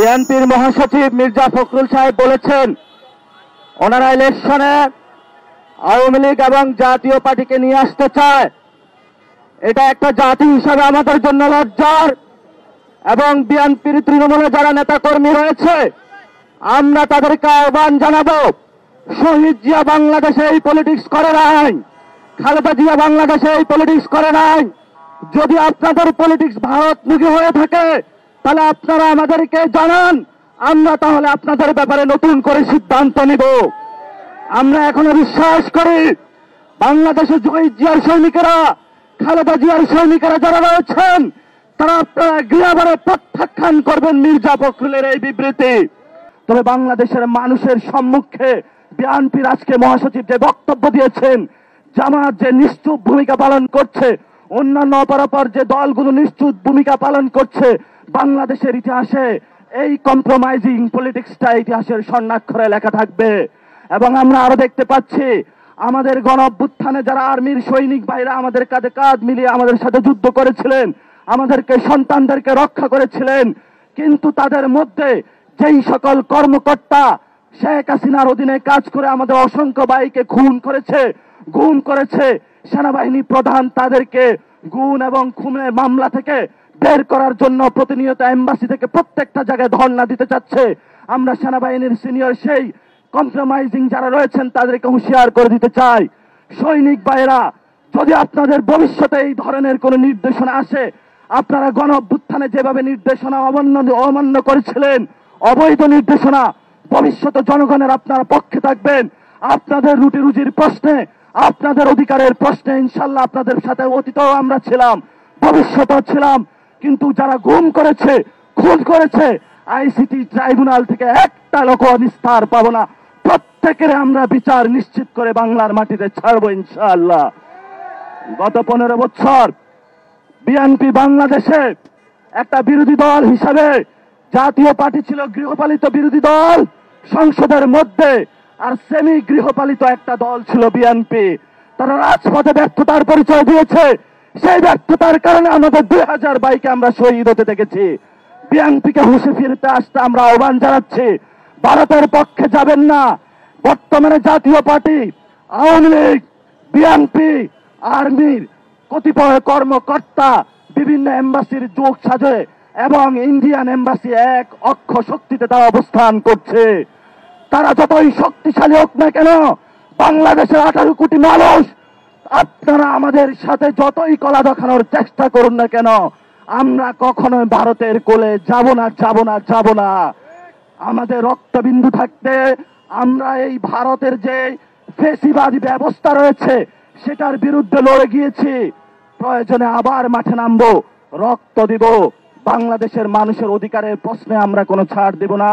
বিএনপির মহাসচিব মির্জা ফখরুল সাহেব বলেছেন ওনারা ইলেকশনে আওয়ামী লীগ এবং জাতীয় পার্টিকে নিয়ে আসতে চায়। এটা একটা জাতি হিসাবে আমাদের জন্য লজ্জার। এবং বিএনপির তৃণমূলে যারা নেতাকর্মী রয়েছে আমরা তাদেরকে আহ্বান জানাবো, শহীদ জিয়া বাংলাদেশে এই পলিটিক্স করে নাই, খালেদা জিয়া বাংলাদেশে এই পলিটিক্স করে নাই। যদি আপনাদের পলিটিক্স ভারতমুখী হয়ে থাকে তাহলে আপনারা আমাদেরকে জানান, আমরা তাহলে আপনাদের ব্যাপারে নতুন করে সিদ্ধান্ত নিব। আমরা এখনো বিশ্বাস করি বাংলাদেশে শহীদ জিয়ার সৈনিকেরা, খালেদা জিয়ার সৈনিকেরা যারা রয়েছেন তারা আপনারা গৃহবারে প্রত্যাখ্যান করবেন মির্জা ফখরুলের এই বিবৃতি। তবে বাংলাদেশের মানুষের সম্মুখে বিএনপির আজকে মহাসচিব যে বক্তব্য দিয়েছেন, জামাত যে নিশ্চুপ ভূমিকা পালন করছে, অন্যান্য অপরাপর যে দলগুলো নিশ্চুপ ভূমিকা পালন করছে, বাংলাদেশের ইতিহাসে এই কম্প্রোমাইজিং পলিটিক্সটা ইতিহাসের স্বর্ণাক্ষরে লেখা থাকবে। এবং আমরা আরো দেখতে পাচ্ছি আমাদের গণ অভ্যুত্থানে যারা আর্মির সৈনিক ভাইরা আমাদের কাঁধে কাঁধ মিলিয়ে আমাদের সাথে যুদ্ধ করেছিলেন, আমাদেরকে সন্তানদেরকে রক্ষা করেছিলেন, কিন্তু তাদের মধ্যে যেই সকল কর্মকর্তা শেখ হাসিনার অধীনে কাজ করে আমাদের অসংখ্য ভাইকে খুন করেছে সেনাবাহিনী প্রধান তাদেরকে গুম এবং খুনের মামলা থেকে বের করার জন্য প্রতিনিয়ত এম্বাসি থেকে প্রত্যেকটা জায়গায় ধর্ণা দিতে চাচ্ছে। আমরা সেনাবাহিনীর সিনিয়র সেই কম্প্রোমাইজিং যারা রয়েছেন তাদেরকে হুঁশিয়ার করে দিতে চাই, সৈনিক ভাইরা যদি আপনাদের ভবিষ্যতে এই ধরনের কোন নির্দেশনা আসে, আপনারা গণ অভ্যুত্থানে যেভাবে নির্দেশনা অমান্য করেছিলেন, অবৈধ নির্দেশনা, ভবিষ্যতে জনগণের আপনারা পক্ষে থাকবেন। আপনাদের রুটি রুজির প্রশ্নে, আপনাদের অধিকারের প্রশ্নে ইনশাল্লাহ আপনাদের সাথে অতীতেও আমরা ছিলাম, ভবিষ্যতেও ছিলাম। কিন্তু যারা গুম করেছে, খুন করেছে, আইসিটি ট্রাইব্যুনাল থেকে একটা লোক নিস্তার পাবো না, প্রত্যেকের আমরা বিচার নিশ্চিত করে বাংলার মাটিতে ছাড়বো ইনশাআল্লাহ। গত 15 বছর বিএনপি বাংলাদেশে একটা বিরোধী দল হিসাবে, জাতীয় পার্টি ছিল গৃহপালিত বিরোধী দল সংসদের মধ্যে, আর সেমি গৃহপালিত একটা দল ছিল বিএনপি। তারা রাজপথে ব্যর্থতার পরিচয় দিয়েছে, সেই ব্যর্থতার কারণে আমাদের 2000 ভাইকে আমরা শহীদ হতে দেখেছি। বিএনপিকে হুঁশে ফিরতে আসতে আমরা আহ্বান জানাচ্ছি, ভারতের পক্ষে যাবেন না। বর্তমানে জাতীয় পার্টি, আওয়ামী লীগ, বিএনপি, আর্মির কতিপয় কর্মকর্তা বিভিন্ন এম্বাসির যোগ সাজে এবং ইন্ডিয়ান এম্বাসি এক অক্ষ শক্তিতে তারা অবস্থান করছে। তারা যতই শক্তিশালী হোক না কেন, বাংলাদেশের 18 কোটি মানুষ, আপনারা আমাদের সাথে যতই কলা দেখানোর চেষ্টা করুন না কেন, আমরা কখনোই ভারতের কোলে যাব না। আমাদের রক্তবিন্দু থাকতে আমরা এই ভারতের যে ফেসিবাদী ব্যবস্থা রয়েছে সেটার বিরুদ্ধে লড়ে গিয়েছি। প্রয়োজনে আবার মাঠে নামবো, রক্ত দিব। বাংলাদেশের মানুষের অধিকারের প্রশ্নে আমরা কোনো ছাড় দেব না।